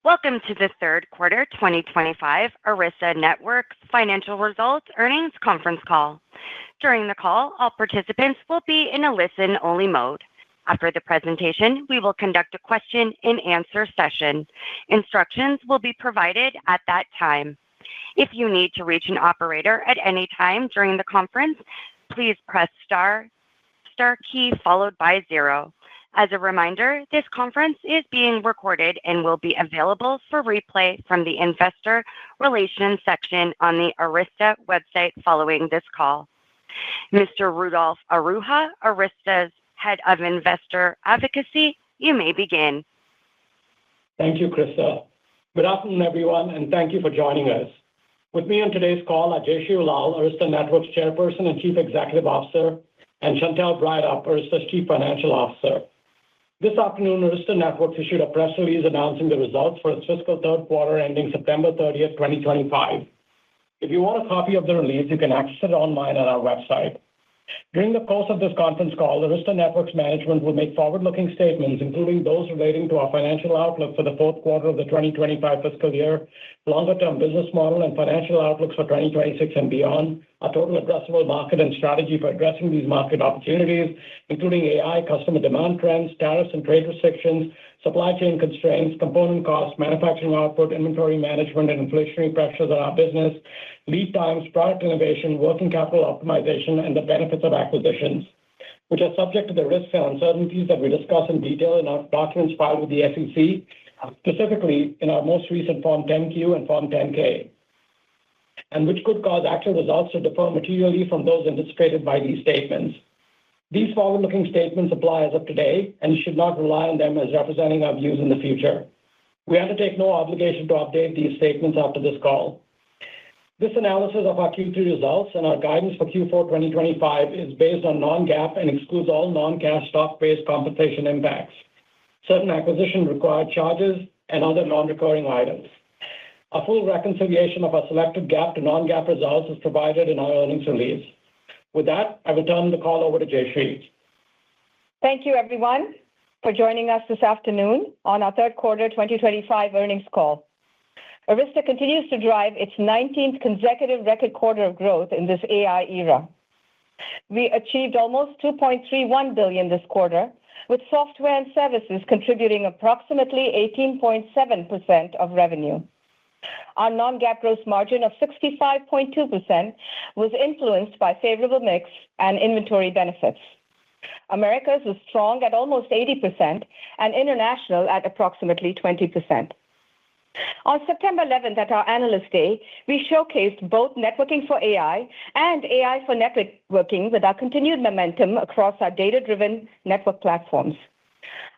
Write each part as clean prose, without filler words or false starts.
Welcome to the third quarter 2025 Arista Networks Financial Results Earnings Conference Call. During the call, all participants will be in a listen-only mode. After the presentation, we will conduct a question-and-answer session. Instructions will be provided at that time. If you need to reach an operator at any time during the conference, please press star key followed by 0. As a reminder, this conference is being recorded and will be available for replay from the Investor Relations section on the Arista website following this call. Mr. Rudolph Aruja, Arista's Head of Investor Advocacy, you may begin. Thank you, Krista. Good afternoon, everyone, and thank you for joining us. With me on today's call are Jayshree Ullal, Arista Networks Chairperson and Chief Executive Officer, and Chantelle Breithaupt, Arista's Chief Financial Officer. This afternoon, Arista Networks issued a press release announcing the results for its fiscal third quarter ending September 30th, 2025. If you want a copy of the release, you can access it online on our website. During the course of this conference call, Arista Networks management will make forward-looking statements, including those relating to our financial outlook for the fourth quarter of the 2025 fiscal year, longer-term business model and financial outlooks for 2026 and beyond, our total addressable market and strategy for addressing these market opportunities, including AI, customer demand trends, tariffs and trade restrictions, supply chain constraints, component costs, manufacturing output, inventory management, and inflationary pressures on our business, lead times, product innovation, working capital optimization, and the benefits of acquisitions, which are subject to the risks and uncertainties that we discuss in detail in our documents filed with the SEC, specifically in our most recent Form 10-Q and Form 10-K, and which could cause actual results to differ materially from those anticipated by these statements. These forward-looking statements apply as of today, and you should not rely on them as representing our views in the future. We undertake no obligation to update these statements after this call. This analysis of our Q3 results and our guidance for Q4 2025 is based on non-GAAP and excludes all non-cash stock-based compensation impacts, certain acquisition-required charges, and other non-recurring items. A full reconciliation of our selected GAAP to non-GAAP results is provided in our earnings release. With that, I will turn the call over to Jayshree. Thank you, everyone, for joining us this afternoon on our third quarter 2025 earnings call. Arista continues to drive its 19th consecutive record quarter of growth in this AI era. We achieved almost $2.31 billion this quarter, with software and services contributing approximately 18.7% of revenue. Our non-GAAP gross margin of 65.2% was influenced by favorable mix and inventory benefits. Americas was strong at almost 80% and international at approximately 20%. On September 11th at our Analyst Day, we showcased both networking for AI and AI for networking with our continued momentum across our data-driven network platforms.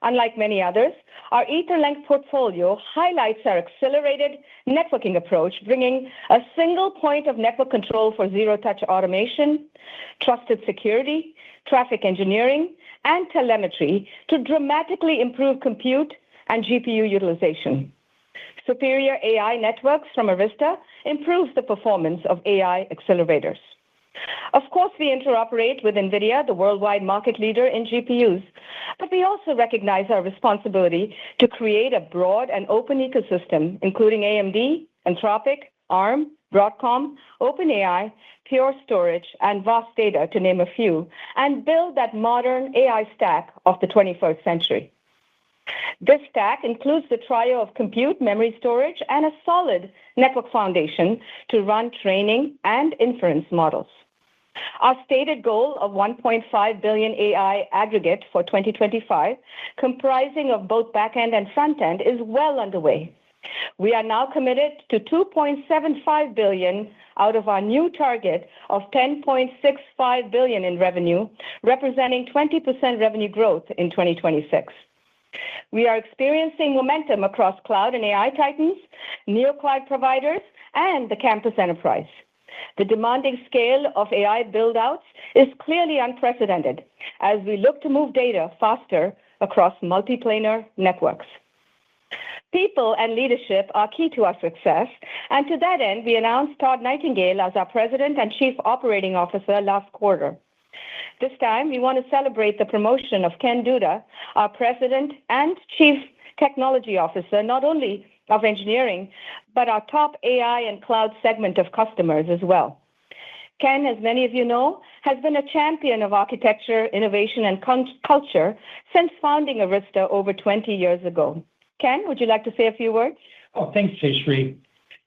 Unlike many others, our Etherlink portfolio highlights our accelerated networking approach, bringing a single point of network control for zero-touch automation, trusted security, traffic engineering, and telemetry to dramatically improve compute and GPU utilization. Superior AI networks from Arista improves the performance of AI accelerators. Of course, we interoperate with NVIDIA, the worldwide market leader in GPUs, but we also recognize our responsibility to create a broad and open ecosystem, including AMD, Anthropic, ARM, Broadcom, OpenAI, Pure Storage, and VAST Data, to name a few, and build that modern AI stack of the 21st century. This stack includes the trio of compute, memory storage, and a solid network foundation to run training and inference models. Our stated goal of 1.5 billion AI aggregate for 2025, comprising of both back-end and front-end, is well underway. We are now committed to 2.75 billion out of our new target of 10.65 billion in revenue, representing 20% revenue growth in 2026. We are experiencing momentum across cloud and AI titans, neocloud providers, and the campus enterprise. The demanding scale of AI build-outs is clearly unprecedented as we look to move data faster across multiplanar networks. People and leadership are key to our success, and to that end, we announced Todd Nightingale as our President and Chief Operating Officer last quarter. This time, we want to celebrate the promotion of Ken Duda, our President and Chief Technology Officer, not only of engineering, but our top AI and cloud segment of customers as well. Ken, as many of you know, has been a champion of architecture, innovation, and culture since founding Arista over 20 years ago. Ken, would you like to say a few words? Oh, thanks, Jayshree.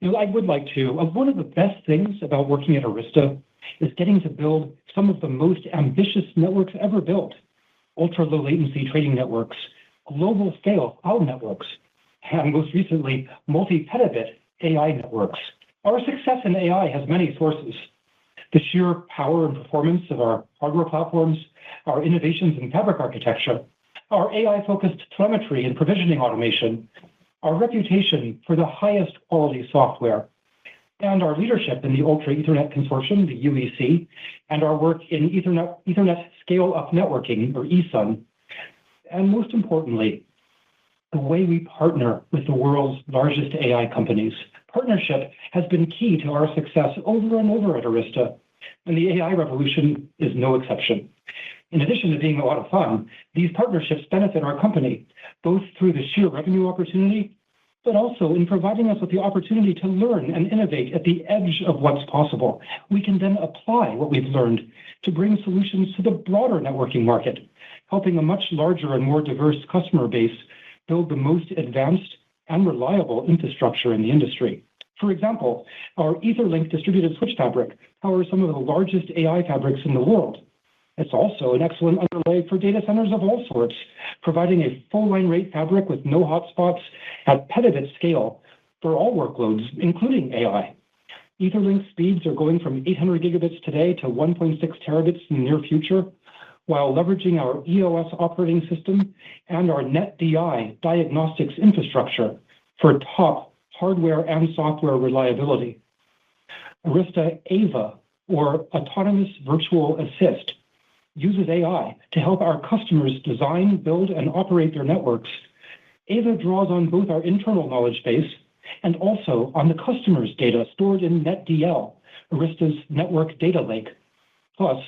I would like to. One of the best things about working at Arista is getting to build some of the most ambitious networks ever built. Ultra-low latency trading networks, global scale cloud networks, and most recently, multi-petabit AI networks. Our success in AI has many sources. The sheer power and performance of our hardware platforms, our innovations in fabric architecture, our AI-focused telemetry and provisioning automation, our reputation for the highest quality software, and our leadership in the Ultra Ethernet Consortium, the UEC, and our work in Ethernet Scale-Up Networking, or ESUN. And most importantly, the way we partner with the world's largest AI companies. Partnership has been key to our success over and over at Arista, and the AI revolution is no exception. In addition to being a lot of fun, these partnerships benefit our company, both through the sheer revenue opportunity, but also in providing us with the opportunity to learn and innovate at the edge of what's possible. We can then apply what we've learned to bring solutions to the broader networking market, helping a much larger and more diverse customer base build the most advanced and reliable infrastructure in the industry. For example, our Etherlink distributed switch fabric powers some of the largest AI fabrics in the world. It's also an excellent underlay for data centers of all sorts, providing a full line rate fabric with no hotspots at petabit scale for all workloads, including AI. Etherlink speeds are going from 800 gigabits today to 1.6 terabits in the near future, while leveraging our EOS operating system and our NetDI diagnostics infrastructure for top hardware and software reliability. Arista AVA, or Autonomous Virtual Assist, uses AI to help our customers design, build, and operate their networks. AVA draws on both our internal knowledge base and also on the customer's data stored in NetDL, Arista's network data lake. Plus,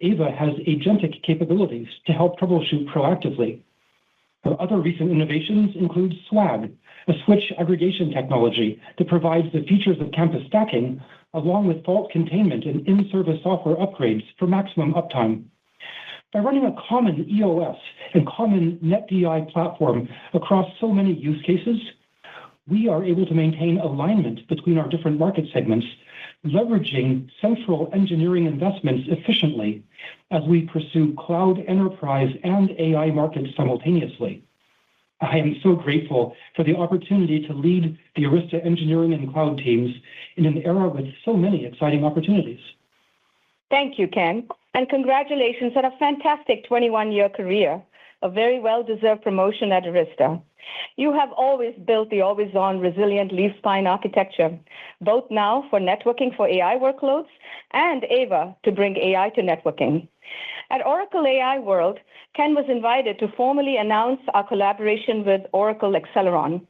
AVA has agentic capabilities to help troubleshoot proactively. Other recent innovations include SWAG, a switch aggregation technology that provides the features of campus stacking, along with fault containment and in-service software upgrades for maximum uptime. By running a common EOS and common NetDI platform across so many use cases, we are able to maintain alignment between our different market segments, leveraging central engineering investments efficiently as we pursue cloud, enterprise, and AI markets simultaneously. I am so grateful for the opportunity to lead the Arista engineering and cloud teams in an era with so many exciting opportunities. Thank you, Ken, and congratulations on a fantastic 21-year career, a very well-deserved promotion at Arista. You have always built the always-on resilient leaf-spine architecture, both now for networking for AI workloads and AVA to bring AI to networking. At Oracle AI World, Ken was invited to formally announce our collaboration with Oracle Acceleron.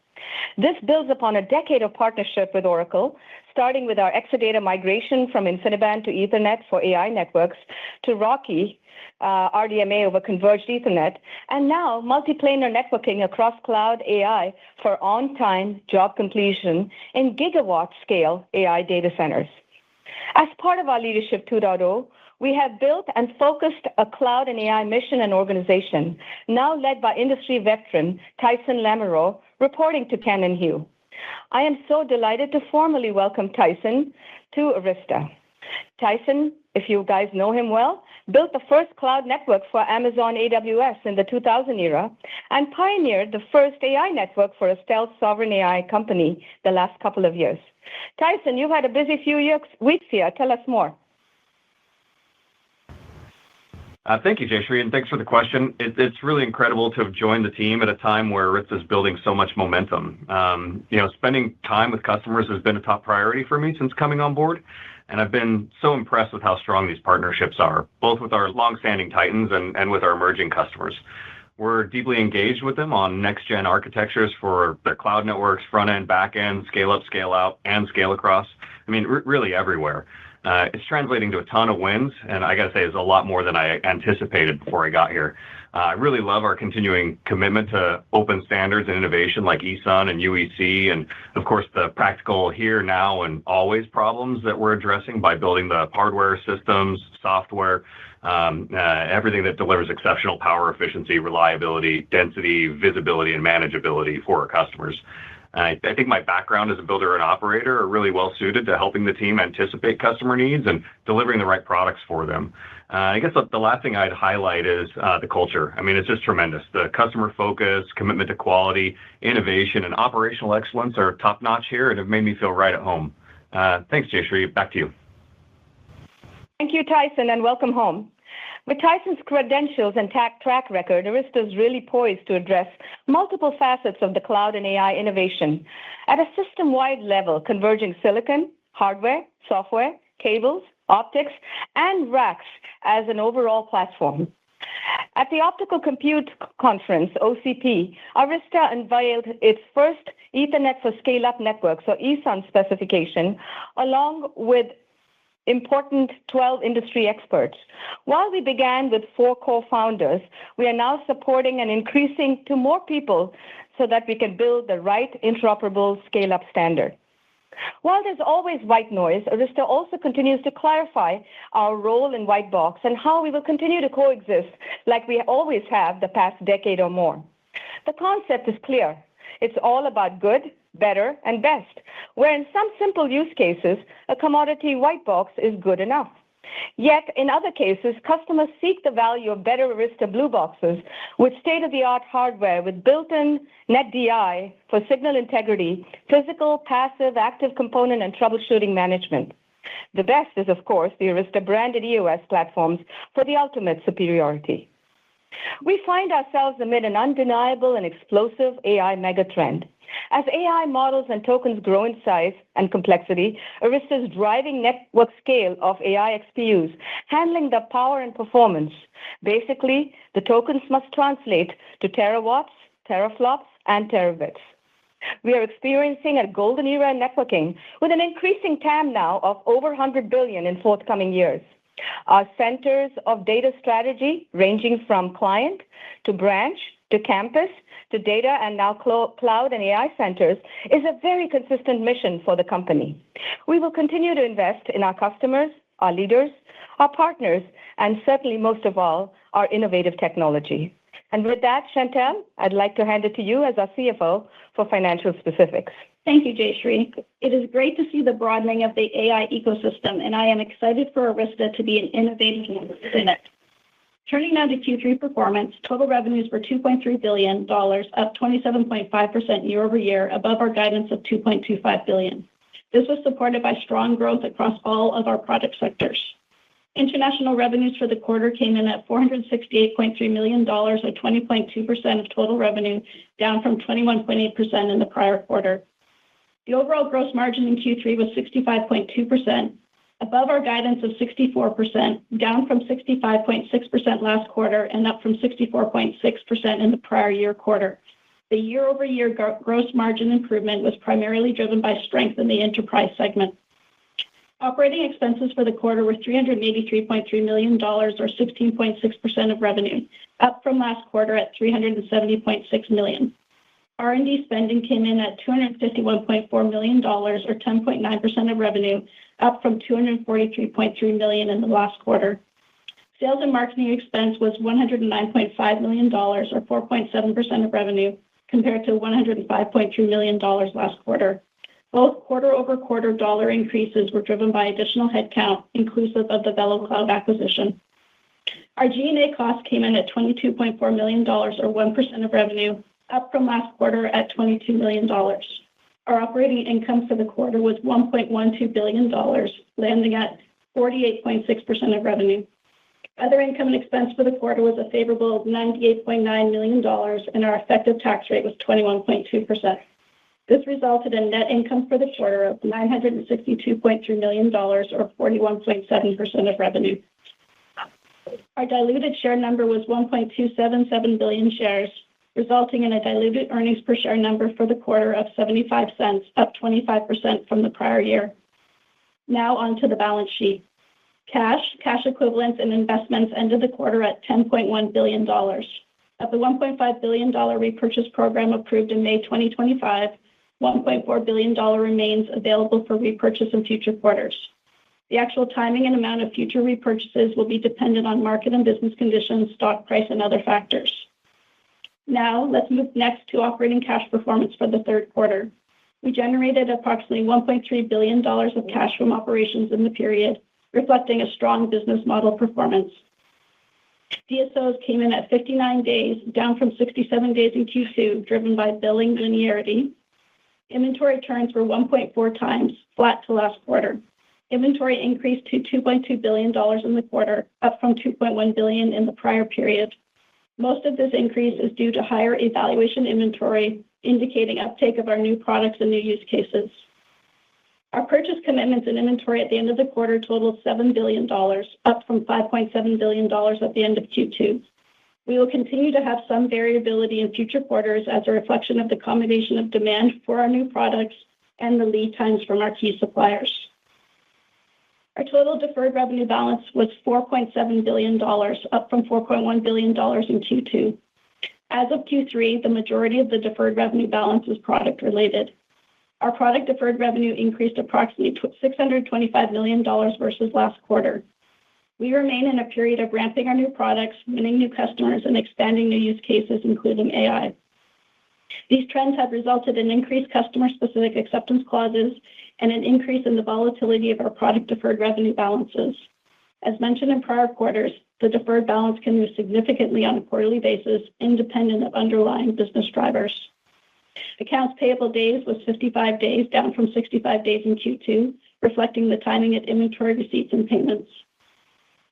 This builds upon a decade of partnership with Oracle, starting with our Exadata migration from InfiniBand to Ethernet for AI networks to Rocky, RDMA over converged Ethernet, and now multiplanar networking across cloud AI for on-time job completion in gigawatt-scale AI data centers. As part of our Leadership 2.0, we have built and focused a cloud and AI mission and organization, now led by industry veteran Tyson Lamoureux, reporting to Ken and Hugh. I am so delighted to formally welcome Tyson to Arista. Tyson, if you guys know him well, built the first cloud network for Amazon AWS in the 2000 era and pioneered the first AI network for a stealth sovereign AI company the last couple of years. Tyson, you've had a busy few weeks here. Tell us more. Thank you, Jayshree, and thanks for the question. It's really incredible to have joined the team at a time where Arista is building so much momentum. Spending time with customers has been a top priority for me since coming on board, and I've been so impressed with how strong these partnerships are, both with our longstanding Titans and with our emerging customers. We're deeply engaged with them on next-gen architectures for their cloud networks, front-end, back-end, scale-up, scale-out, and scale-across. I mean, really everywhere. It's translating to a ton of wins, and I got to say, it's a lot more than I anticipated before I got here. I really love our continuing commitment to open standards and innovation like ESUN and UEC, and of course the practical here, now, and always problems that we're addressing by building the hardware, systems, software, everything that delivers exceptional power efficiency, reliability, density, visibility, and manageability for our customers. I think my background as a builder and operator are really well suited to helping the team anticipate customer needs and delivering the right products for them. I guess the last thing I'd highlight is the culture. I mean, it's just tremendous. The customer focus, commitment to quality, innovation, and operational excellence are top notch here and have made me feel right at home. Thanks, Jayshree. Back to you. Thank you, Tyson, and welcome home. With Tyson's credentials and track record, Arista is really poised to address multiple facets of the cloud and AI innovation at a system-wide level, converging silicon, hardware, software, cables, optics, and racks as an overall platform. At the Optical Compute Conference, OCP, Arista unveiled its first Ethernet for Scale-Up Networks, or ESUN specification, along with important 12 industry experts. While we began with 4 co-founders, we are now supporting and increasing to more people so that we can build the right interoperable scale-up standard. While there's always white noise, Arista also continues to clarify our role in white box and how we will continue to coexist like we always have the past decade or more. The concept is clear. It's all about good, better, and best, where in some simple use cases, a commodity white box is good enough. Yet, in other cases, customers seek the value of better Arista blue boxes with state-of-the-art hardware with built-in NetDI for signal integrity, physical, passive, active component, and troubleshooting management. The best is, of course, the Arista branded EOS platforms for the ultimate superiority. We find ourselves amid an undeniable and explosive AI megatrend. As AI models and tokens grow in size and complexity, Arista is driving network scale of AI XPUs, handling the power and performance. Basically, the tokens must translate to terawatts, teraflops, and terabits. We are experiencing a golden era in networking with an increasing TAM now of over $100 billion in forthcoming years. Our centers of data strategy, ranging from client to branch to campus to data and now cloud and AI centers, is a very consistent mission for the company. We will continue to invest in our customers, our leaders, our partners, and certainly most of all, our innovative technology. And with that, Chantelle, I'd like to hand it to you as our CFO for financial specifics. Thank you, Jayshree. It is great to see the broadening of the AI ecosystem, and I am excited for Arista to be an innovative leader in it. Turning now to Q3 performance, total revenues were $2.3 billion, up 27.5% year over year, above our guidance of $2.25 billion. This was supported by strong growth across all of our product sectors. International revenues for the quarter came in at $468.3 million, or 20.2% of total revenue, down from 21.8% in the prior quarter. The overall gross margin in Q3 was 65.2%, above our guidance of 64%, down from 65.6% last quarter and up from 64.6% in the prior year quarter. The year-over-year gross margin improvement was primarily driven by strength in the enterprise segment. Operating expenses for the quarter were $383.3 million, or 16.6% of revenue, up from last quarter at $370.6 million. R&D spending came in at $251.4 million, or 10.9% of revenue, up from $243.3 million in the last quarter. Sales and marketing expense was $109.5 million, or 4.7% of revenue, compared to $105.3 million last quarter. Both quarter-over-quarter dollar increases were driven by additional headcount, inclusive of the VeloCloud acquisition. Our G&A costs came in at $22.4 million, or 1% of revenue, up from last quarter at $22 million. Our operating income for the quarter was $1.12 billion, landing at 48.6% of revenue. Other income and expense for the quarter was a favorable $98.9 million, and our effective tax rate was 21.2%. This resulted in net income for the quarter of $962.3 million, or 41.7% of revenue. Our diluted share number was 1.277 billion shares, resulting in a diluted earnings per share number for the quarter of 75 cents, up 25% from the prior year. Now on to the balance sheet. Cash equivalents, and investments ended the quarter at $10.1 billion. Of the $1.5 billion repurchase program approved in May 2025, $1.4 billion remains available for repurchase in future quarters. The actual timing and amount of future repurchases will be dependent on market and business conditions, stock price, and other factors. Now, let's move next to operating cash performance for the third quarter. We generated approximately $1.3 billion of cash from operations in the period, reflecting a strong business model performance. DSOs came in at 59 days, down from 67 days in Q2, driven by billing linearity. Inventory turns were 1.4 times, flat to last quarter. Inventory increased to $2.2 billion in the quarter, up from $2.1 billion in the prior period. Most of this increase is due to higher evaluation inventory, indicating uptake of our new products and new use cases. Our purchase commitments and inventory at the end of the quarter totaled $7 billion, up from $5.7 billion at the end of Q2. We will continue to have some variability in future quarters as a reflection of the combination of demand for our new products and the lead times from our key suppliers. Our total deferred revenue balance was $4.7 billion, up from $4.1 billion in Q2. As of Q3, the majority of the deferred revenue balance is product-related. Our product deferred revenue increased approximately $625 million versus last quarter. We remain in a period of ramping our new products, winning new customers, and expanding new use cases, including AI. These trends have resulted in increased customer-specific acceptance clauses and an increase in the volatility of our product deferred revenue balances. As mentioned in prior quarters, the deferred balance can move significantly on a quarterly basis, independent of underlying business drivers. Accounts payable days was 55 days, down from 65 days in Q2, reflecting the timing of inventory receipts and payments.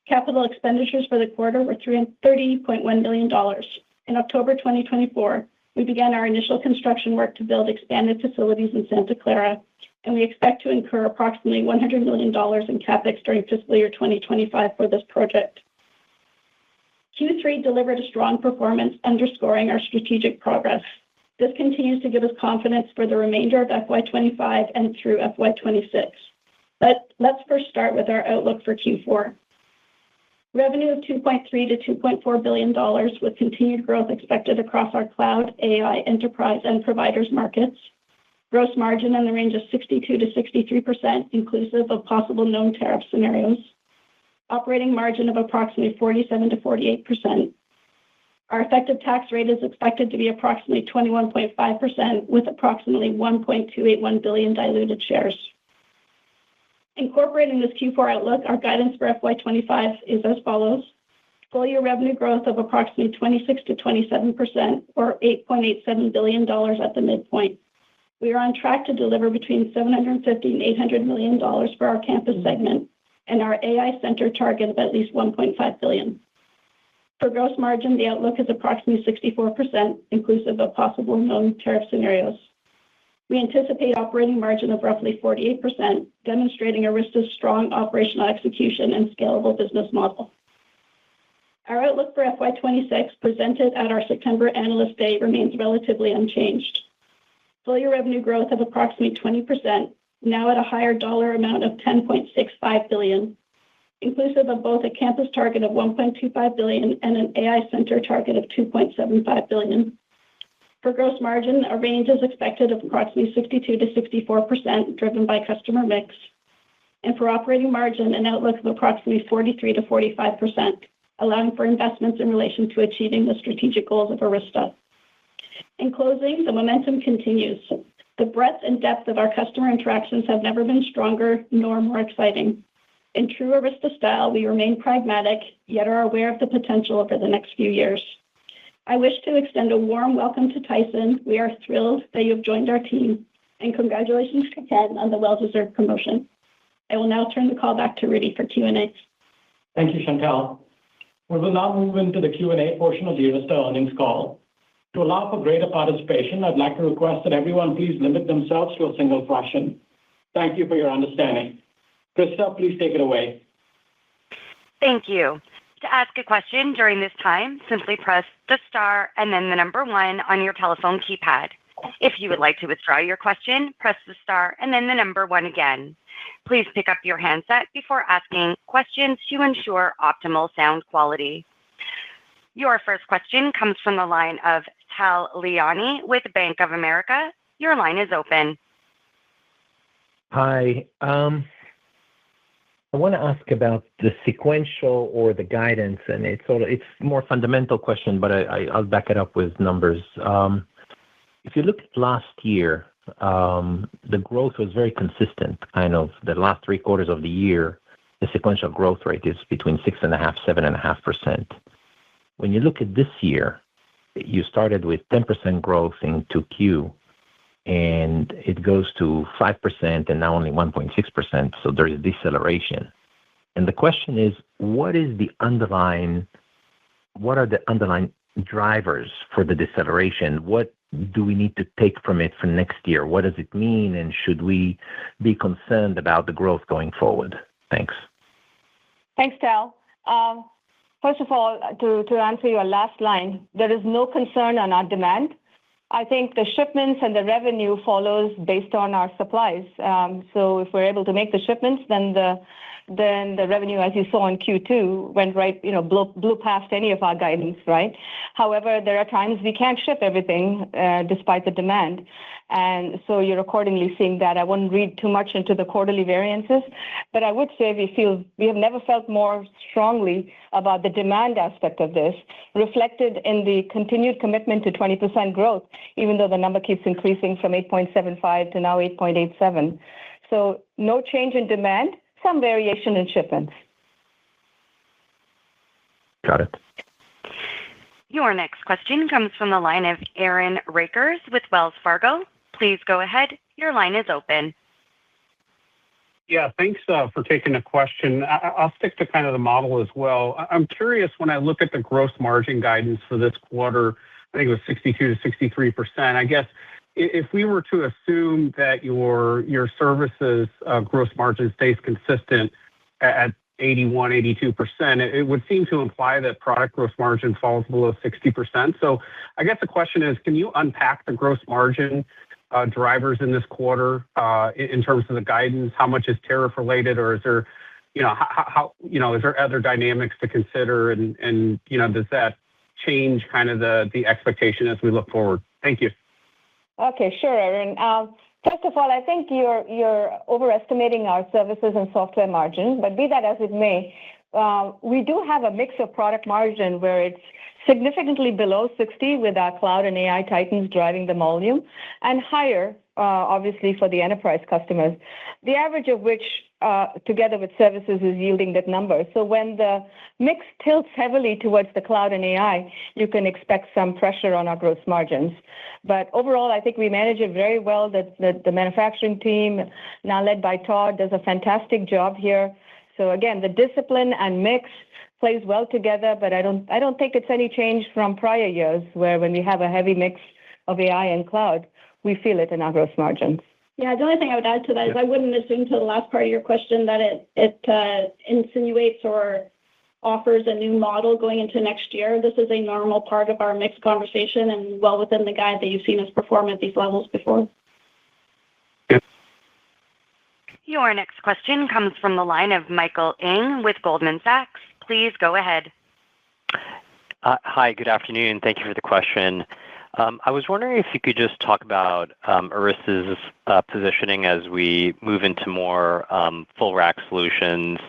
Capital expenditures for the quarter were $30.1 million. In October 2024, we began our initial construction work to build expanded facilities in Santa Clara, and we expect to incur approximately $100 million in CapEx during fiscal year 2025 for this project. Q3 delivered a strong performance, underscoring our strategic progress. This continues to give us confidence for the remainder of FY25 and through FY26. Let's first start with our outlook for Q4. Revenue of $2.3 to $2.4 billion, with continued growth expected across our cloud, AI, enterprise, and providers markets. Gross margin in the range of 62% to 63%, inclusive of possible known tariff scenarios. Operating margin of approximately 47% to 48%. Our effective tax rate is expected to be approximately 21.5%, with approximately 1.281 billion diluted shares. Incorporating this Q4 outlook, our guidance for FY25 is as follows: full-year revenue growth of approximately 26% to 27%, or $8.87 billion at the midpoint. We are on track to deliver between $750 and $800 million for our campus segment, and our AI center target of at least $1.5 billion. For gross margin, the outlook is approximately 64%, inclusive of possible known tariff scenarios. We anticipate operating margin of roughly 48%, demonstrating Arista's strong operational execution and scalable business model. Our outlook for FY26, presented at our September Analyst Day, remains relatively unchanged. Full-year revenue growth of approximately 20%, now at a higher dollar amount of $10.65 billion, inclusive of both a campus target of $1.25 billion and an AI center target of $2.75 billion. For gross margin, a range is expected of approximately 62% to 64%, driven by customer mix. And for operating margin, an outlook of approximately 43% to 45%, allowing for investments in relation to achieving the strategic goals of Arista. In closing, the momentum continues. The breadth and depth of our customer interactions have never been stronger nor more exciting. In true Arista style, we remain pragmatic, yet are aware of the potential over the next few years. I wish to extend a warm welcome to Tyson. We are thrilled that you have joined our team, and congratulations to Ken on the well-deserved promotion. I will now turn the call back to Rudy for Q&A. Thank you, Chantelle. We will now move into the Q&A portion of the Arista earnings call. To allow for greater participation, I'd like to request that everyone please limit themselves to a single question. Thank you for your understanding. Krista, please take it away. Thank you. To ask a question during this time, simply press the star and then the number 1 on your telephone keypad. If you would like to withdraw your question, press the star and then the number 1 again. Please pick up your handset before asking questions to ensure optimal sound quality. Your first question comes from the line of Tal Liani with Bank of America. Your line is open. Hi. I want to ask about the sequential or the guidance, and it's more fundamental question, but I'll back it up with numbers. If you look at last year, the growth was very consistent. Kind of the last 3 quarters of the year, the sequential growth rate is between 6.5%, 7.5%. When you look at this year, you started with 10% growth in 2Q, and it goes to 5% and now only 1.6%. So there is deceleration. And the question is, what are the underlying drivers for the deceleration? What do we need to take from it for next year? What does it mean? And should we be concerned about the growth going forward? Thanks. Thanks, Tal. First of all, to answer your last line, there is no concern on our demand. I think the shipments and the revenue follows based on our supplies. So if we're able to make the shipments, then the revenue, as you saw in Q2, went right, blew past any of our guidance, right? However, there are times we can't ship everything despite the demand. And so you're accordingly seeing that. I wouldn't read too much into the quarterly variances, but I would say we have never felt more strongly about the demand aspect of this, reflected in the continued commitment to 20% growth, even though the number keeps increasing from 8.75 to now 8.87. So no change in demand, some variation in shipments. Got it. Your next question comes from the line of Aaron Rakers with Wells Fargo. Please go ahead. Your line is open. Yeah, thanks for taking the question. I'll stick to kind of the model as well. I'm curious, when I look at the gross margin guidance for this quarter, I think it was 62 to 63%. I guess if we were to assume that your services gross margin stays consistent at 81, 82%, it would seem to imply that product gross margin falls below 60%. So I guess the question is, can you unpack the gross margin drivers in this quarter in terms of the guidance? How much is tariff related, or is there, is there other dynamics to consider, and does that change kind of the expectation as we look forward? Thank you. Okay, sure, Aaron. First of all, I think you're overestimating our services and software margin, but be that as it may, we do have a mix of product margin where it's significantly below 60 with our cloud and AI titans driving the volume, and higher, obviously, for the enterprise customers, the average of which, together with services, is yielding that number. So when the mix tilts heavily towards the cloud and AI, you can expect some pressure on our gross margins. But overall, I think we manage it very well. The manufacturing team, now led by Todd, does a fantastic job here. So again, the discipline and mix plays well together, but I don't think it's any change from prior years, where when we have a heavy mix of AI and cloud, we feel it in our gross margins. Yeah, the only thing I would add to that is I wouldn't assume to the last part of your question that it insinuates or offers a new model going into next year. This is a normal part of our mixed conversation and well within the guide that you've seen us perform at these levels before. Your next question comes from the line of Michael Ng with Goldman Sachs. Please go ahead. Hi, good afternoon. Thank you for the question. I was wondering if you could just talk about Arista's positioning as we move into more full rack solutions.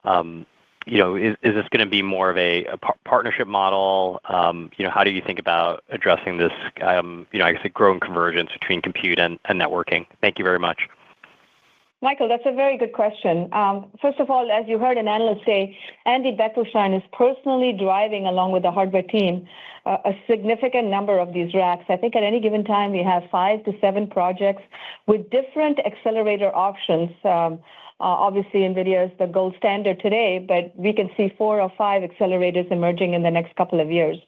Is this going to be more of a partnership model? How do you think about addressing this, I guess, a growing convergence between compute and networking? Thank you very much. Michael, that's a very good question. First of all, as you heard an analyst say, Andy Bechtolsheim is personally driving, along with the hardware team, a significant number of these racks. I think at any given time, we have 5 to 7 projects with different accelerator options. Obviously, NVIDIA is the gold standard today, but we can see 4 or 5 accelerators emerging in the next couple of years.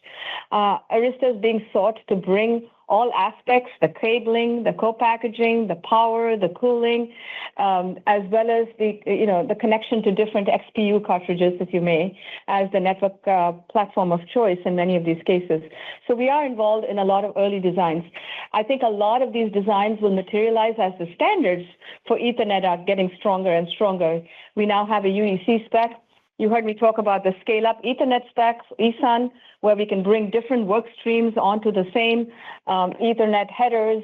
Arista is being sought to bring all aspects, the cabling, the co-packaging, the power, the cooling, as well as the connection to different XPU cartridges, if you may, as the network platform of choice in many of these cases. So we are involved in a lot of early designs. I think a lot of these designs will materialize as the standards for Ethernet are getting stronger and stronger. We now have a UEC spec. You heard me talk about the scale-up Ethernet stacks, ESUN, where we can bring different work streams onto the same Ethernet headers,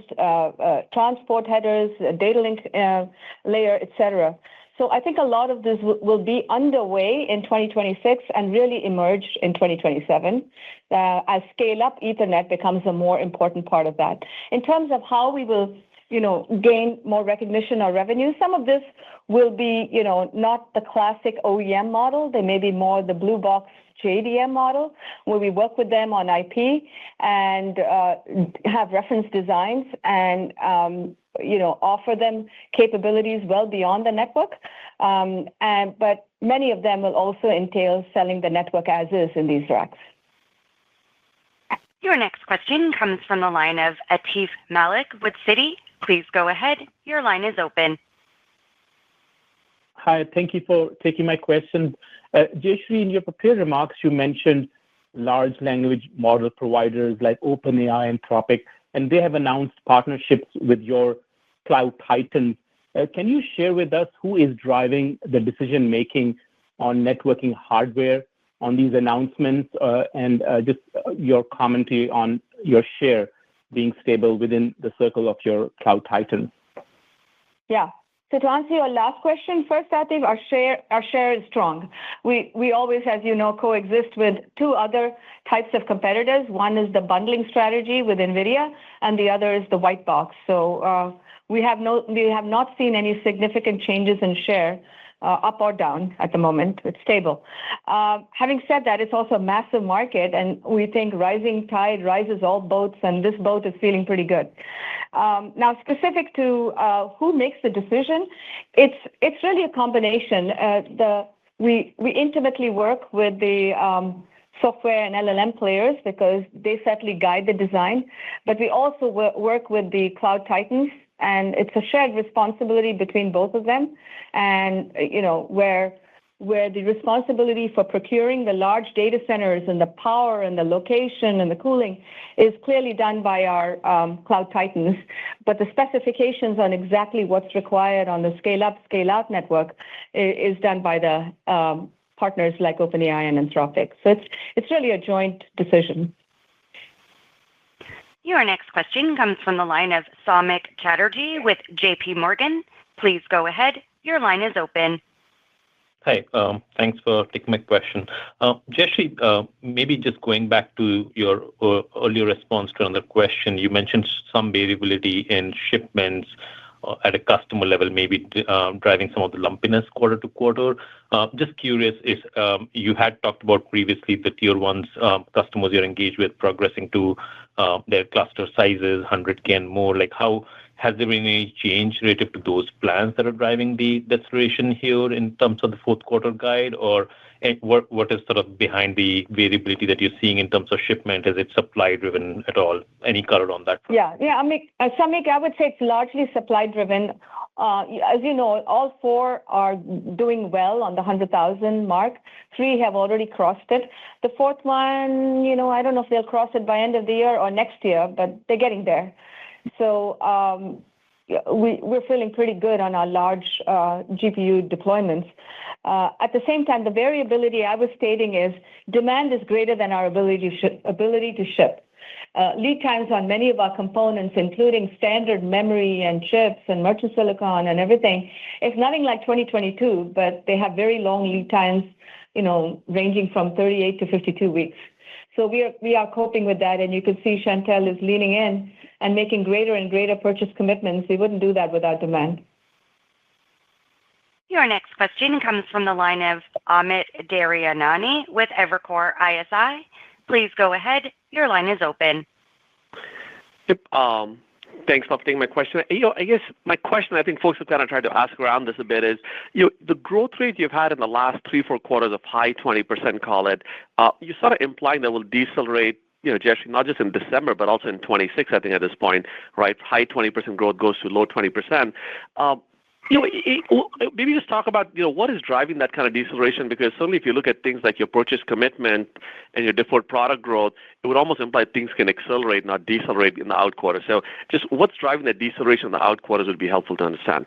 transport headers, data link layer, et cetera. So I think a lot of this will be underway in 2026 and really emerge in 2027 as scale-up Ethernet becomes a more important part of that. In terms of how we will gain more recognition or revenue, some of this will be, not the classic OEM model. They may be more the blue box JDM model, where we work with them on IP and have reference designs and offer them capabilities well beyond the network. But many of them will also entail selling the network as is in these racks. Your next question comes from the line of Atif Malik with Citi. Please go ahead. Your line is open. Hi, thank you for taking my question. Jayshree, in your prepared remarks, you mentioned large language model providers like OpenAI and Anthropic, and they have announced partnerships with your cloud titans. Can you share with us who is driving the decision-making on networking hardware on these announcements and just your commentary on your share being stable within the circle of your cloud titans? Yeah. So to answer your last question, first, Atif, our share is strong. We always, as you know, coexist with two other types of competitors. One is the bundling strategy with NVIDIA, and the other is the white box. So we have not seen any significant changes in share up or down at the moment. It's stable. Having said that, it's also a massive market, and we think rising tide rises all boats, and this boat is feeling pretty good. Now, specific to who makes the decision, it's really a combination. We intimately work with the software and LLM players because they certainly guide the design, but we also work with the cloud titans, and it's a shared responsibility between both of them. And where the responsibility for procuring the large data centers and the power and the location and the cooling is clearly done by our cloud titans, but the specifications on exactly what's required on the scale-up, scale-out network is done by the partners like OpenAI and Anthropic. So it's really a joint decision. Your next question comes from the line of Samik Chatterjee with JP Morgan. Please go ahead. Your line is open. Hi, thanks for taking my question. Jayshree, maybe just going back to your earlier response to another question, you mentioned some variability in shipments at a customer level, maybe driving some of the lumpiness quarter to quarter. Just curious if you had talked about previously the tier ones customers you're engaged with progressing to their cluster sizes, 100K and more. Like, how has there been any change relative to those plans that are driving the deceleration here in terms of the fourth quarter guide? Or what is sort of behind the variability that you're seeing in terms of shipment? Is it supply driven at all? Any color on that? Yeah. Samik, I would say it's largely supply driven. As you know, all four are doing well on the 100,000 mark. 3 have already crossed it. The fourth one, I don't know if they'll cross it by end of the year or next year, but they're getting there. So we're feeling pretty good on our large GPU deployments. At the same time, the variability I was stating is demand is greater than our ability to ship. Lead times on many of our components, including standard memory and chips and merchant silicon and everything, it's nothing like 2022, but they have very long lead times, ranging from 38 to 52 weeks. So we are coping with that, and you can see Chantel is leaning in and making greater and greater purchase commitments. We wouldn't do that without demand. Your next question comes from the line of Amit Daryanani with Evercore ISI. Please go ahead. Your line is open. Yep. Thanks for taking my question. I guess my question, I think folks have kind of tried to ask around this a bit is, the growth rate you've had in the last 3-4 quarters of high 20%, call it, you sort of implying that will decelerate, Jayshree, not just in December, but also in 26, I think at this point, right? High 20% growth goes to low 20%. Maybe just talk about, what is driving that kind of deceleration? Because certainly if you look at things like your purchase commitment and your deferred product growth, it would almost imply things can accelerate, not decelerate in the out quarter. So just what's driving the deceleration in the out quarters would be helpful to understand.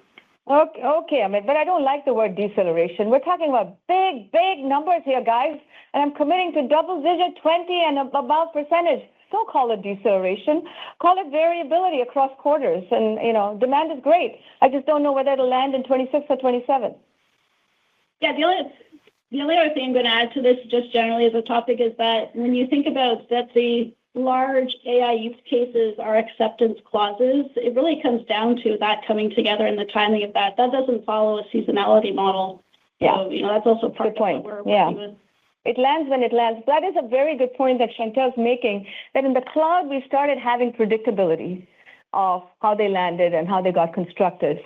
Okay, Amit, but I don't like the word deceleration. We're talking about big, big numbers here, guys, and I'm committing to double-digit 20 and above percentage. Don't call it deceleration. Call it variability across quarters. And, demand is great. I just don't know whether it'll land in 26 or 27. Yeah, the only other thing I'm going to add to this, just generally as a topic, is that when you think about that the large AI use cases are acceptance clauses, it really comes down to that coming together and the timing of that. That doesn't follow a seasonality model. Yeah. So, that's also part good point. of what we're working with. It lands when it lands. That is a very good point that Chantel's making, that in the cloud, we started having predictability of how they landed and how they got constructed.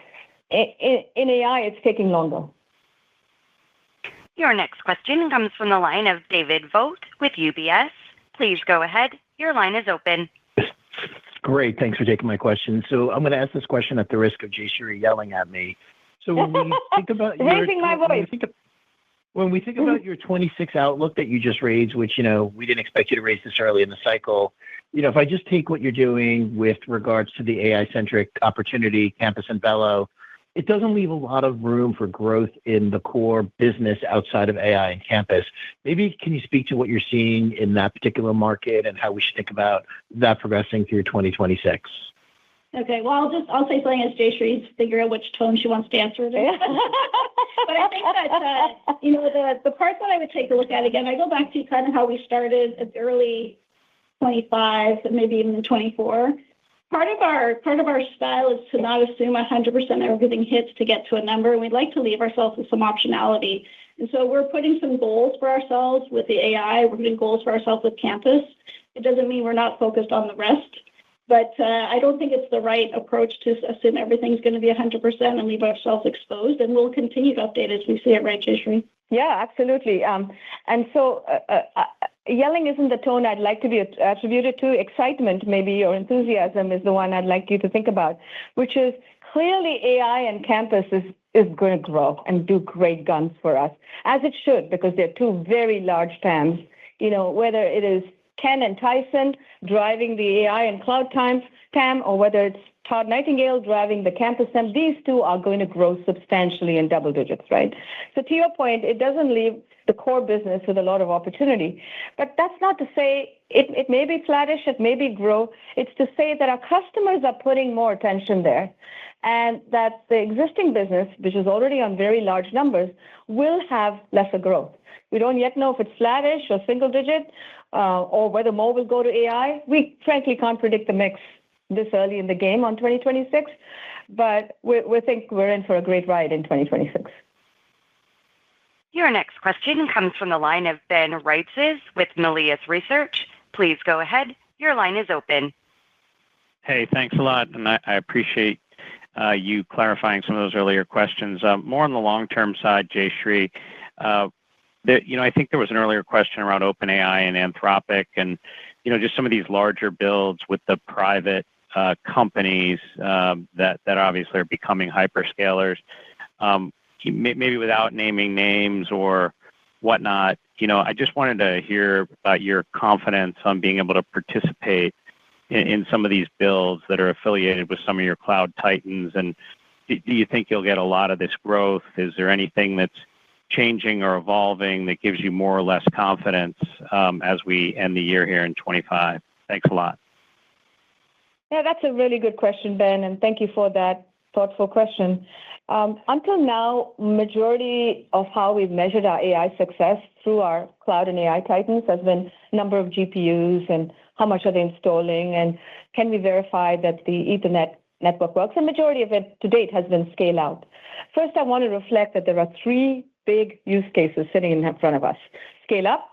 In AI, it's taking longer. Your next question comes from the line of David Vogt with UBS. Please go ahead. Your line is open. Great. Thanks for taking my question. So I'm going to ask this question at the risk of Jayshree yelling at me. So when we think about raising my voice. When we think about your 26 outlook that you just raised, which, we didn't expect you to raise this early in the cycle, if I just take what you're doing with regards to the AI-centric opportunity, Campus and Velo, it doesn't leave a lot of room for growth in the core business outside of AI and Campus. Maybe can you speak to what you're seeing in that particular market and how we should think about that progressing through 2026? Okay, well, I'll say something as Jayshree's figure out which tone she wants to answer it in. But I think that, the part that I would take a look at, again, I go back to kind of how we started at early 25, maybe even 24. Part of our style is to not assume 100% of everything hits to get to a number, and we'd like to leave ourselves with some optionality. And so we're putting some goals for ourselves with the AI. We're putting goals for ourselves with Campus. It doesn't mean we're not focused on the rest. But I don't think it's the right approach to assume everything's going to be 100% and leave ourselves exposed. And we'll continue to update as we see it, right, Jayshree? Yeah, absolutely. And so yelling isn't the tone I'd like to be attributed to. Excitement, maybe, or enthusiasm is the one I'd like you to think about, which is clearly AI and Campus is going to grow and do great guns for us, as it should, because they're two very large TAMs. Whether it is Ken and Tyson driving the AI and cloud TAM, or whether it's Todd Nightingale driving the Campus TAM, these two are going to grow substantially in double digits, right? So to your point, it doesn't leave the core business with a lot of opportunity. But that's not to say it may be flattish, it may be grow. It's to say that our customers are putting more attention there, and that the existing business, which is already on very large numbers, will have lesser growth. We don't yet know if it's flattish or single digit, or whether more will go to AI. We frankly can't predict the mix this early in the game on 2026, but we think we're in for a great ride in 2026. Your next question comes from the line of Ben Reitzes with Melius Research. Please go ahead. Your line is open. Hey, thanks a lot, and I appreciate you clarifying some of those earlier questions. More on the long-term side, Jayshree, I think there was an earlier question around OpenAI and Anthropic and, just some of these larger builds with the private companies that obviously are becoming hyperscalers. Maybe without naming names or whatnot, I just wanted to hear about your confidence on being able to participate in some of these builds that are affiliated with some of your cloud titans. And do you think you'll get a lot of this growth? Is there anything that's changing or evolving that gives you more or less confidence as we end the year here in 25? Thanks a lot. Yeah, that's a really good question, Ben, and thank you for that thoughtful question. Until now, majority of how we've measured our AI success through our cloud and AI titans has been number of GPUs and how much are they installing, and can we verify that the Ethernet network works? The majority of it to date has been scale out. First, I want to reflect that there are three big use cases sitting in front of us: scale up,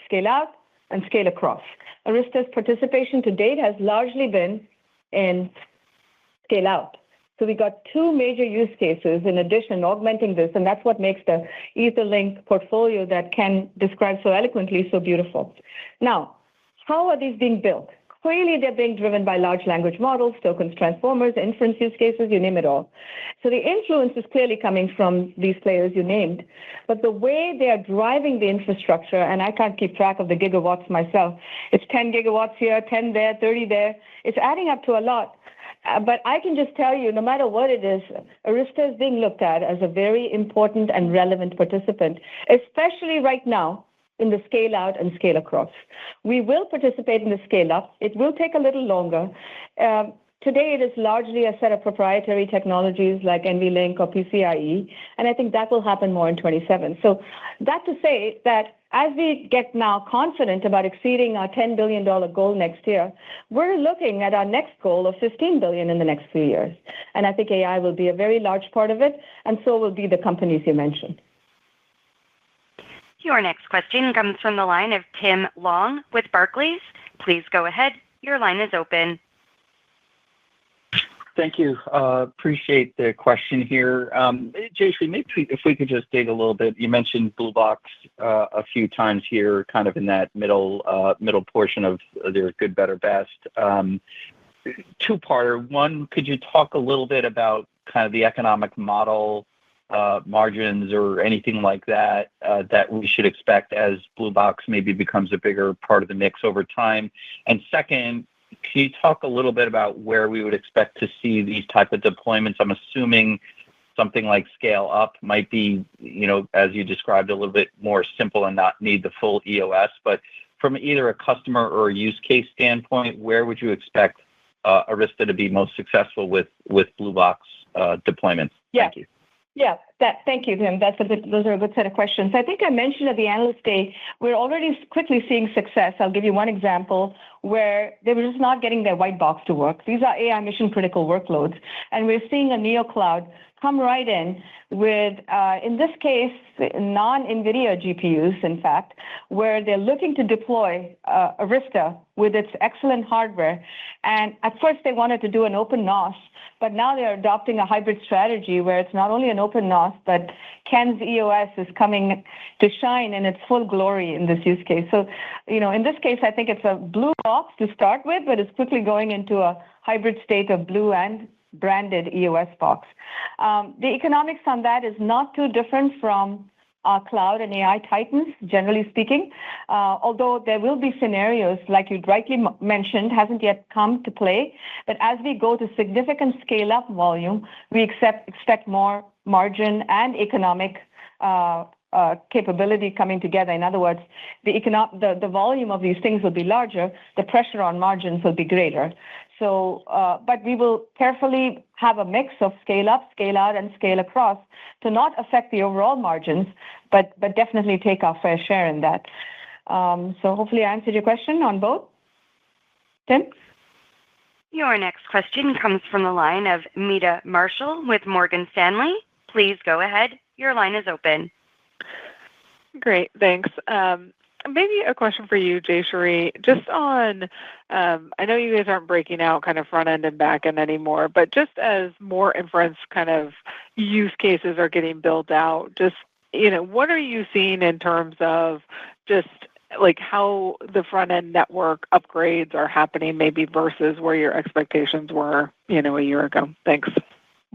scale out, and scale across. Arista's participation to date has largely been in scale out. So we got two major use cases in addition, augmenting this, and that's what makes the Etherlink portfolio that Ken described so eloquently so beautiful. Now, how are these being built? Clearly, they're being driven by large language models, tokens, transformers, inference use cases, you name it all. So the influence is clearly coming from these players you named, but the way they are driving the infrastructure, and I can't keep track of the gigawatts myself, it's 10 gigawatts here, 10 there, 30 there, it's adding up to a lot. But I can just tell you, no matter what it is, Arista is being looked at as a very important and relevant participant, especially right now in the scale out and scale across. We will participate in the scale up. It will take a little longer. Today, it is largely a set of proprietary technologies like NVLink or PCIe, and I think that will happen more in 27. So that to say that as we get now confident about exceeding our $10 billion goal next year, we're looking at our next goal of $15 billion in the next few years. And I think AI will be a very large part of it, and so will be the companies you mentioned. Your next question comes from the line of Tim Long with Barclays. Please go ahead. Your line is open. Thank you. Appreciate the question here. Jayshree, maybe if we could just dig a little bit. You mentioned Blue Box a few times here, kind of in that middle portion of their good, better, best. Two-parter. One, could you talk a little bit about kind of the economic model, margins or anything like that that we should expect as Blue Box maybe becomes a bigger part of the mix over time? And second, can you talk a little bit about where we would expect to see these type of deployments? I'm assuming something like scale up might be, as you described, a little bit more simple and not need the full EOS. But from either a customer or a use case standpoint, where would you expect Arista to be most successful with Blue Box deployments? Yeah. Thank you. Yeah, thank you, Tim. Those are a good set of questions. I think I mentioned at the Analyst Day, we're already quickly seeing success. I'll give you one example where they were just not getting their white box to work. These are AI mission-critical workloads, and we're seeing a NeoCloud come right in with, in this case, non-NVIDIA GPUs, in fact, where they're looking to deploy Arista with its excellent hardware. And at first, they wanted to do an open NOS, but now they're adopting a hybrid strategy where it's not only an open NOS, but Ken's EOS is coming to shine in its full glory in this use case. So, in this case, I think it's a Blue Box to start with, but it's quickly going into a hybrid state of Blue and branded EOS box. The economics on that is not too different from our cloud and AI titans, generally speaking, although there will be scenarios, like you rightly mentioned, hasn't yet come to play, but as we go to significant scale-up volume, we expect more margin and economic capability coming together. In other words, the volume of these things will be larger, the pressure on margins will be greater. So, but we will carefully have a mix of scale up, scale out, and scale across to not affect the overall margins, but definitely take our fair share in that. So hopefully I answered your question on both. Tim? Your next question comes from the line of Meta Marshall with Morgan Stanley. Please go ahead. Your line is open. Great, thanks. Maybe a question for you, Jayshree, just on, I know you guys aren't breaking out kind of front end and back end anymore, but just as more inference kind of use cases are getting built out, just, what are you seeing in terms of just like how the front end network upgrades are happening maybe versus where your expectations were, a year ago? Thanks.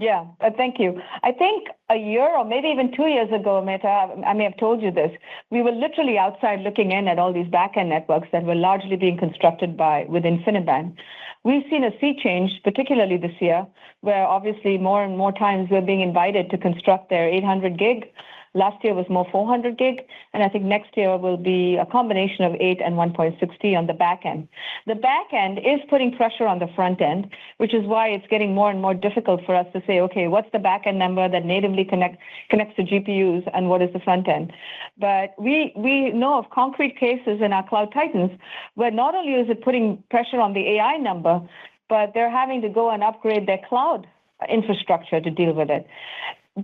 Yeah, thank you. I think a year or maybe even 2 years ago, Meta, I may have told you this, we were literally outside looking in at all these back-end networks that were largely being constructed with InfiniBand. We've seen a sea change, particularly this year, where obviously more and more times we're being invited to construct their 800 gig. Last year was more 400 gig, and I think next year will be a combination of 8 and 1.6T on the back end. The back end is putting pressure on the front end, which is why it's getting more and more difficult for us to say, okay, what's the back end number that natively connects to GPUs, and what is the front end? But we know of concrete cases in our cloud titans where not only is it putting pressure on the AI number, but they're having to go and upgrade their cloud infrastructure to deal with it.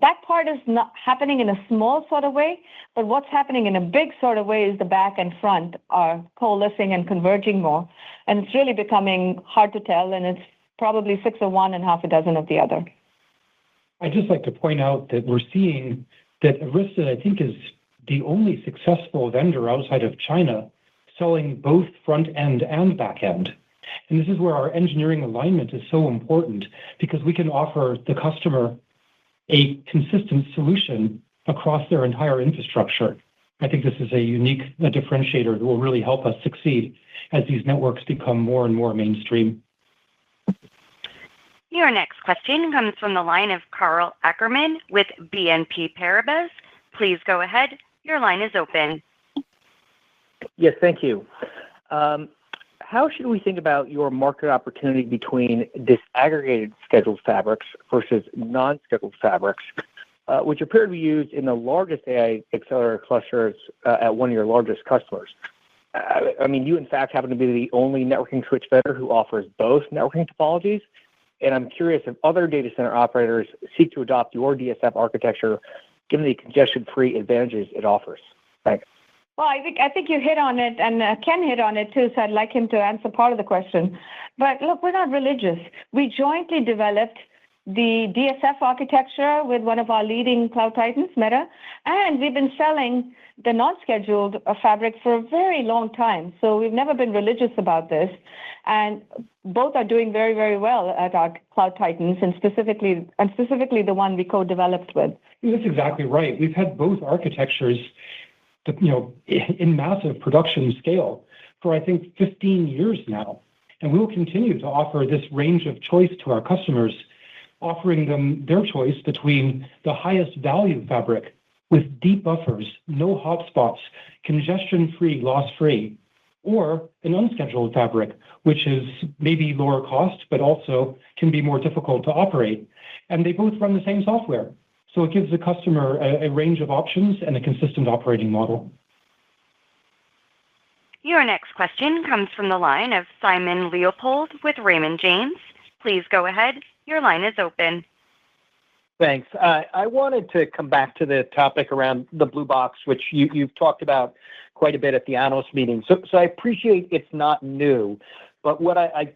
That part is not happening in a small sort of way, but what's happening in a big sort of way is the back and front are coalescing and converging more. And it's really becoming hard to tell, and it's probably 6 of one and half a dozen of the other. I'd just like to point out that we're seeing that Arista, I think, is the only successful vendor outside of China selling both front end and back end. And this is where our engineering alignment is so important, because we can offer the customer a consistent solution across their entire infrastructure. I think this is a unique differentiator that will really help us succeed as these networks become more and more mainstream. Your next question comes from the line of Karl Ackerman with BNP Paribas. Please go ahead. Your line is open. Yes, thank you. How should we think about your market opportunity between disaggregated scheduled fabrics versus non-scheduled fabrics, which appear to be used in the largest AI accelerator clusters at one of your largest customers? I mean, you in fact happen to be the only networking switch vendor who offers both networking topologies, and I'm curious if other data center operators seek to adopt your DSF architecture, given the congestion-free advantages it offers. Thanks. Well, I think you hit on it, and Ken hit on it too, so I'd like him to answer part of the question. But look, we're not religious. We jointly developed the DSF architecture with one of our leading cloud titans, Meta, and we've been selling the non-scheduled fabric for a very long time. So we've never been religious about this, and both are doing very, very well at our cloud titans, and specifically the one we co-developed with. That's exactly right. We've had both architectures, in massive production scale for, I think, 15 years now. And we will continue to offer this range of choice to our customers, offering them their choice between the highest value fabric with deep buffers, no hotspots, congestion-free, loss-free, or an unscheduled fabric, which is maybe lower cost, but also can be more difficult to operate. And they both run the same software. So it gives the customer a range of options and a consistent operating model. Your next question comes from the line of Simon Leopold with Raymond James. Please go ahead. Your line is open. Thanks. I wanted to come back to the topic around the blue box, which you've talked about quite a bit at the analyst meeting. So I appreciate it's not new, but what I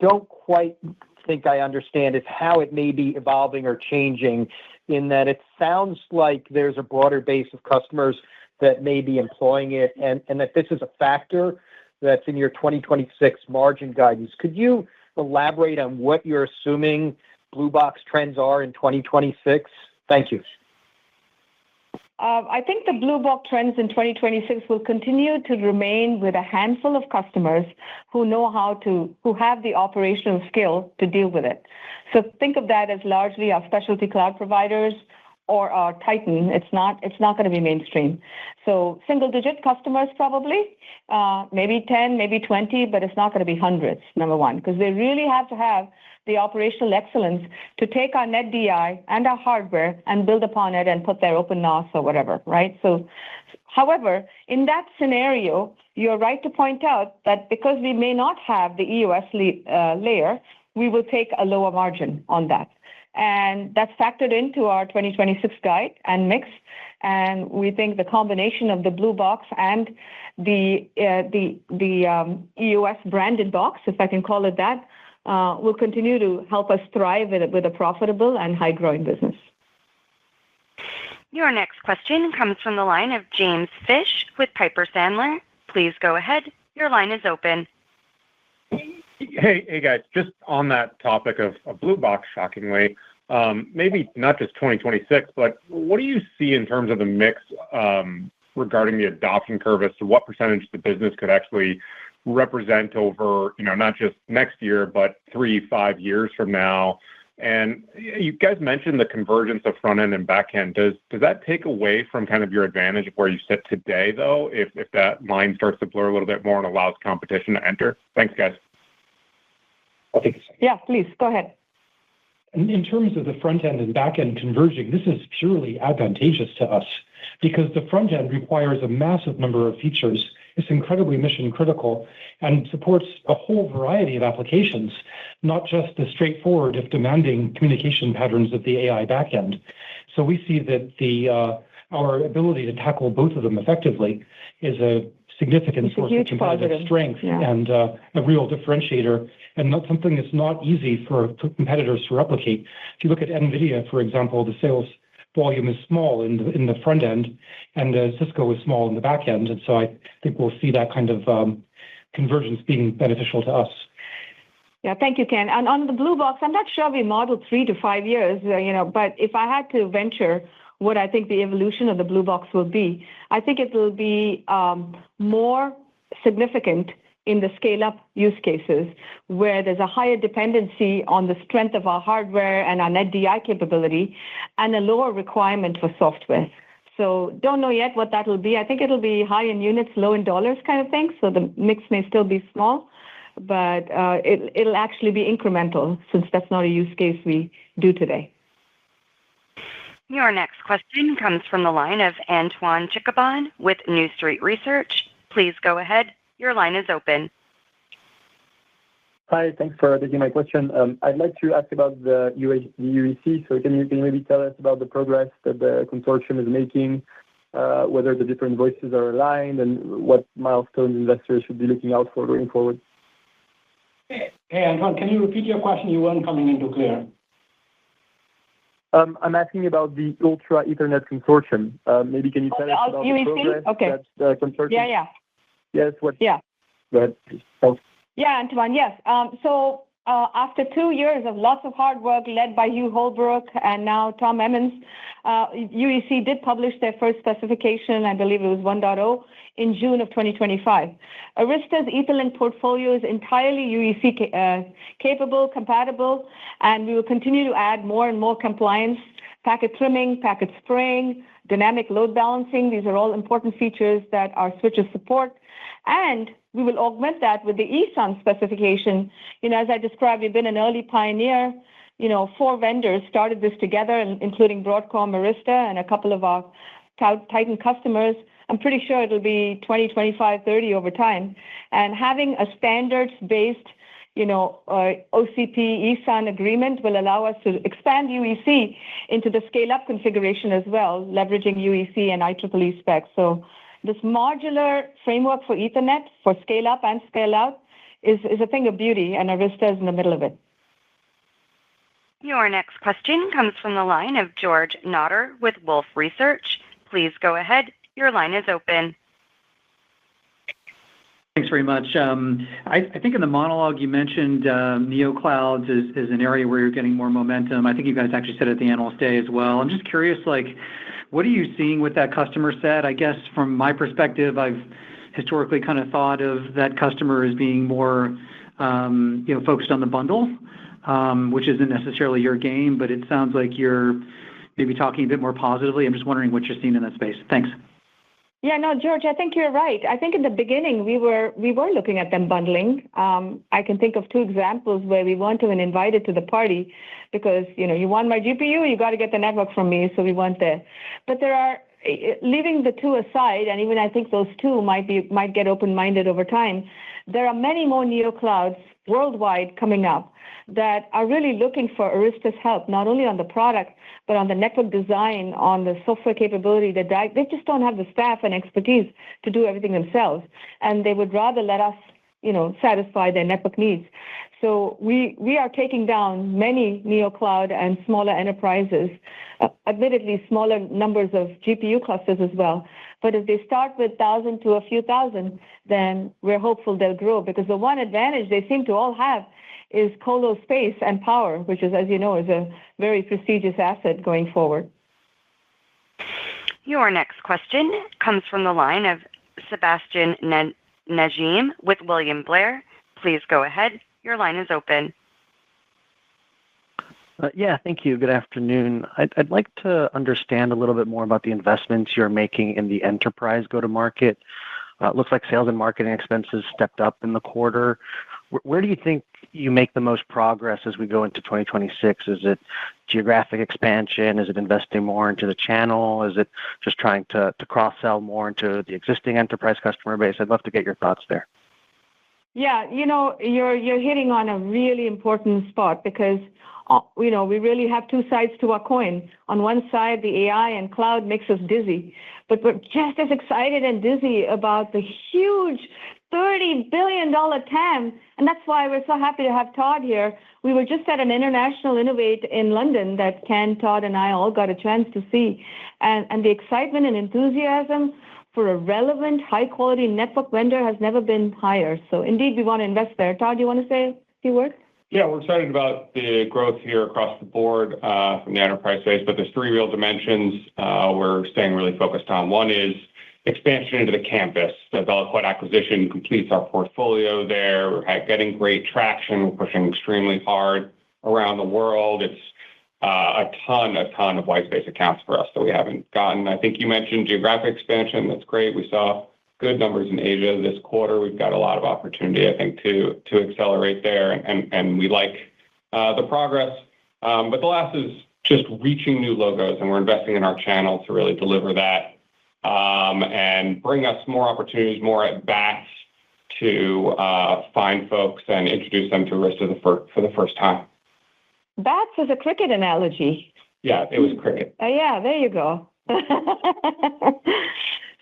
don't quite think I understand is how it may be evolving or changing, in that it sounds like there's a broader base of customers that may be employing it, and that this is a factor that's in your 2026 margin guidance. Could you elaborate on what you're assuming blue box trends are in 2026? Thank you. I think the blue box trends in 2026 will continue to remain with a handful of customers who have the operational skill to deal with it. So think of that as largely our specialty cloud providers or our Titan. It's not going to be mainstream. So single-digit customers probably, maybe 10, maybe 20, but it's not going to be hundreds, number one, because they really have to have the operational excellence to take our NetDI and our hardware and build upon it and put their open NOS or whatever, right? So, however, in that scenario, you're right to point out that because we may not have the EOS layer, we will take a lower margin on that. And that's factored into our 2026 guide and mix. And we think the combination of the blue box and the EOS branded box, if I can call it that, will continue to help us thrive with a profitable and high-growing business. Your next question comes from the line of James Fish with Piper Sandler. Please go ahead. Your line is open. Hey guys, just on that topic of blue box, shockingly, maybe not just 2026, but what do you see in terms of the mix regarding the adoption curve as to what percentage the business could actually represent over, not just next year, but 3-5 years from now? And you guys mentioned the convergence of front end and back end. Does that take away from kind of your advantage of where you sit today, though, if that line starts to blur a little bit more and allows competition to enter? Thanks, guys. I'll take a second. Yeah, please go ahead. In terms of the front end and back end converging, this is purely advantageous to us because the front end requires a massive number of features. It's incredibly mission critical and supports a whole variety of applications, not just the straightforward, if demanding, communication patterns of the AI backend. So we see that our ability to tackle both of them effectively is a significant source of competitive strength and a real differentiator, and not something that's not easy for competitors to replicate. If you look at NVIDIA, for example, the sales volume is small in the front end, and Cisco is small in the back end. And so I think we'll see that kind of convergence being beneficial to us. Yeah, thank you, Ken. And on the blue box, I'm not sure we modeled 3 to 5 years, but if I had to venture what I think the evolution of the blue box will be, I think it will be more significant in the scale-up use cases, where there's a higher dependency on the strength of our hardware and our NetDI capability, and a lower requirement for software. So don't know yet what that will be. I think it'll be high in units, low in dollars kind of thing, so the mix may still be small, but it'll actually be incremental since that's not a use case we do today. Your next question comes from the line of Antoine Chikabon with New Street Research. Please go ahead. Your line is open. Hi, thanks for taking my question. I'd like to ask about the UEC. So can you maybe tell us about the progress that the consortium is making, whether the different voices are aligned, and what milestones investors should be looking out for going forward? Hey, Antoine, can you repeat your question? You weren't coming in too clear. I'm asking about the Ultra Ethernet Consortium. Maybe can you tell us about UEC? the progress Okay. that the consortium? Yeah. Yes. Yeah. Go ahead, please. Thanks. Yeah, Antoine, yes. So after 2 years of lots of hard work led by Hugh Holbrook and now Tom Emmons, UEC did publish their first specification, I believe it was 1.0, in June of 2025. Arista's Etherlink portfolio is entirely UEC capable, compatible, and we will continue to add more and more compliance, packet trimming, packet spraying, dynamic load balancing. These are all important features that our switches support. And we will augment that with the ESUN specification. As I described, we've been an early pioneer. 4 vendors started this together, including Broadcom, Arista, and a couple of our Titan customers. I'm pretty sure it'll be 20, 25, 30 over time. And having a standards-based, OCP ESUN agreement will allow us to expand UEC into the scale-up configuration as well, leveraging UEC and IEEE specs. So this modular framework for Ethernet, for scale-up and scale-out, is a thing of beauty, and Arista is in the middle of it. Your next question comes from the line of George Notter with Wolfe Research. Please go ahead. Your line is open. Thanks very much. I think in the monologue you mentioned neoclouds is an area where you're getting more momentum. I think you guys actually said it at the Analyst Day as well. I'm just curious, what are you seeing with that customer set? I guess from my perspective, I've historically kind of thought of that customer as being more focused on the bundle, which isn't necessarily your game, but it sounds like you're maybe talking a bit more positively. I'm just wondering what you're seeing in that space. Thanks. Yeah, no, George, I think you're right. I think in the beginning we were looking at them bundling. I can think of 2 examples where we weren't even invited to the party because, you want my GPU, you got to get the network from me, so we weren't there. But there are, leaving the 2 aside, and even I think those 2 might get open-minded over time, there are many more neoclouds worldwide coming up that are really looking for Arista's help, not only on the product, but on the network design, on the software capability. They just don't have the staff and expertise to do everything themselves, and they would rather let us, satisfy their network needs. So we are taking down many neocloud and smaller enterprises, admittedly smaller numbers of GPU clusters as well. But if they start with 1,000 to a few thousand, then we're hopeful they'll grow, because the one advantage they seem to all have is colo space and power, which is, as you know, is a very prestigious asset going forward. Your next question comes from the line of Sebastian Najim with William Blair. Please go ahead. Your line is open. Yeah, thank you. Good afternoon. I'd like to understand a little bit more about the investments you're making in the enterprise go-to-market. It looks like sales and marketing expenses stepped up in the quarter. Where do you think you make the most progress as we go into 2026? Is it geographic expansion? Is it investing more into the channel? Is it just trying to cross-sell more into the existing enterprise customer base? I'd love to get your thoughts there. Yeah, you're hitting on a really important spot because, we really have 2 sides to our coin. On one side, the AI and cloud makes us dizzy, but we're just as excited and dizzy about the huge $30 billion TAM, and that's why we're so happy to have Todd here. We were just at an International Innovate in London that Ken, Todd, and I all got a chance to see, and the excitement and enthusiasm for a relevant, high-quality network vendor has never been higher. So indeed, we want to invest there. Todd, do you want to say a few words? Yeah, we're excited about the growth here across the board from the enterprise space, but there's 3 real dimensions we're staying really focused on. One is expansion into the campus. The VeloCloud acquisition completes our portfolio there. We're getting great traction. We're pushing extremely hard around the world. It's a ton of white space accounts for us that we haven't gotten. I think you mentioned geographic expansion. That's great. We saw good numbers in Asia this quarter. We've got a lot of opportunity, I think, to accelerate there, and we like the progress. But the last is just reaching new logos, and we're investing in our channel to really deliver that and bring us more opportunities, more at bats to find folks and introduce them to Arista for the first time. Bats is a cricket analogy. Yeah, it was cricket. Yeah, there you go.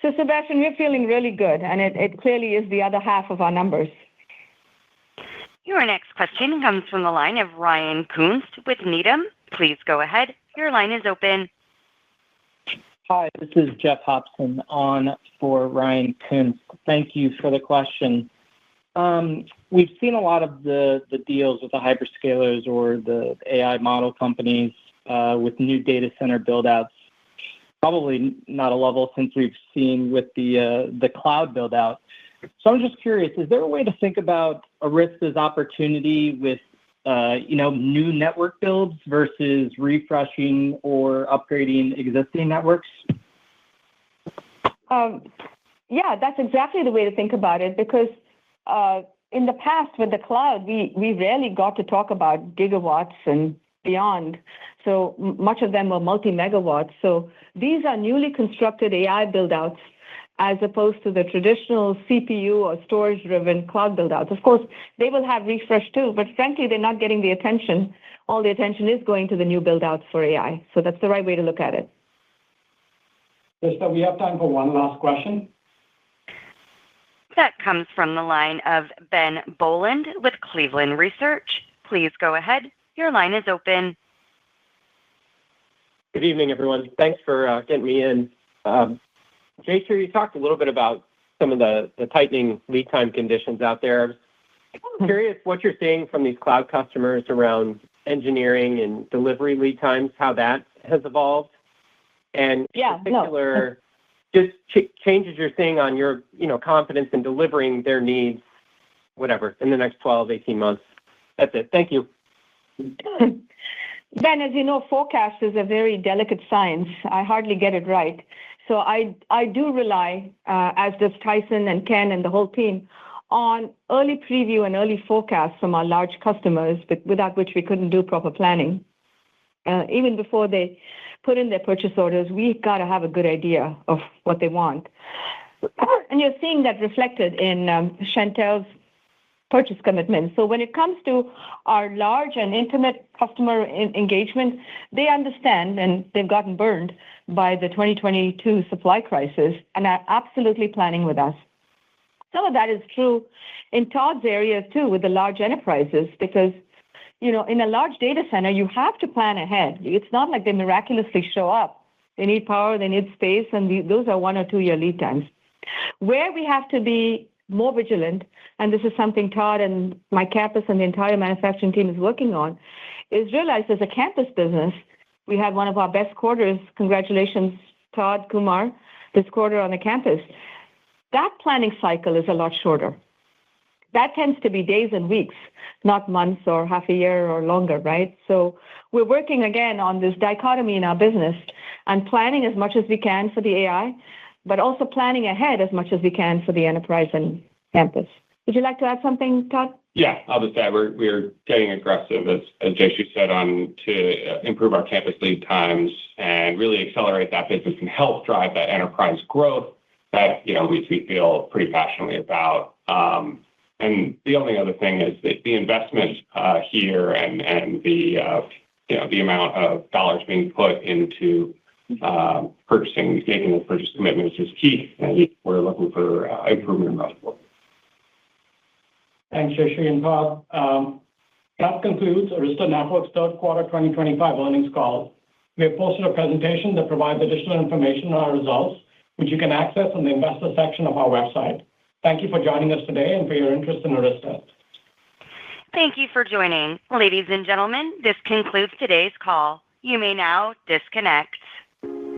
So, Sebastian, we're feeling really good, and it clearly is the other half of our numbers. Your next question comes from the line of Ryan Koontz with Needham. Please go ahead. Your line is open. Hi, this is Jeff Hobson on for Ryan Koontz. Thank you for the question. We've seen a lot of the deals with the hyperscalers or the AI model companies with new data center build-outs. Probably not a level since we've seen with the cloud build-out. So I'm just curious, is there a way to think about Arista's opportunity with new network builds versus refreshing or upgrading existing networks? Yeah, that's exactly the way to think about it, because in the past with the cloud, we rarely got to talk about gigawatts and beyond. So much of them were multi-megawatts. So these are newly constructed AI build-outs as opposed to the traditional CPU or storage-driven cloud build-outs. Of course, they will have refresh too, but frankly, they're not getting the attention. All the attention is going to the new build-outs for AI. So that's the right way to look at it. Krista, we have time for one last question. That comes from the line of Ben Boland with Cleveland Research. Please go ahead. Your line is open. Good evening, everyone. Thanks for getting me in. Jayshree, you talked a little bit about some of the tightening lead time conditions out there. I'm curious what you're seeing from these cloud customers around engineering and delivery lead times, how that has evolved, and in particular, just changes you're seeing on your confidence in delivering their needs, whatever, in the next 12, 18 months. That's it. Thank you. Ben, as you know, forecast is a very delicate science. I hardly get it right. So I do rely, as does Tyson and Ken and the whole team, on early preview and early forecasts from our large customers, without which we couldn't do proper planning. Even before they put in their purchase orders, we've got to have a good idea of what they want. And you're seeing that reflected in Chantel's purchase commitment. So when it comes to our large and intimate customer engagement, they understand, and they've gotten burned by the 2022 supply crisis, and are absolutely planning with us. Some of that is true in Todd's area too, with the large enterprises, because in a large data center, you have to plan ahead. It's not like they miraculously show up. They need power, they need space, and those are 1 or 2 year lead times. Where we have to be more vigilant, and this is something Todd and my campus and the entire manufacturing team is working on, is realize as a campus business, we had one of our best quarters. Congratulations, Todd, Kumar, this quarter on the campus. That planning cycle is a lot shorter. That tends to be days and weeks, not months or half a year or longer, right? So we're working again on this dichotomy in our business and planning as much as we can for the AI, but also planning ahead as much as we can for the enterprise and campus. Would you like to add something, Todd? Yeah, I'll just add we're getting aggressive, as Jayshree said, to improve our campus lead times and really accelerate that business and help drive that enterprise growth that we feel pretty passionately about. And the only other thing is that the investment here and the amount of dollars being put into purchasing, making those purchase commitments is key, and we're looking for improvement in those. Thanks, Jayshree and Todd. That concludes Arista Networks' third quarter 2025 earnings call. We have posted a presentation that provides additional information on our results, which you can access on the investor section of our website. Thank you for joining us today and for your interest in Arista. Thank you for joining. Ladies and gentlemen, this concludes today's call. You may now disconnect.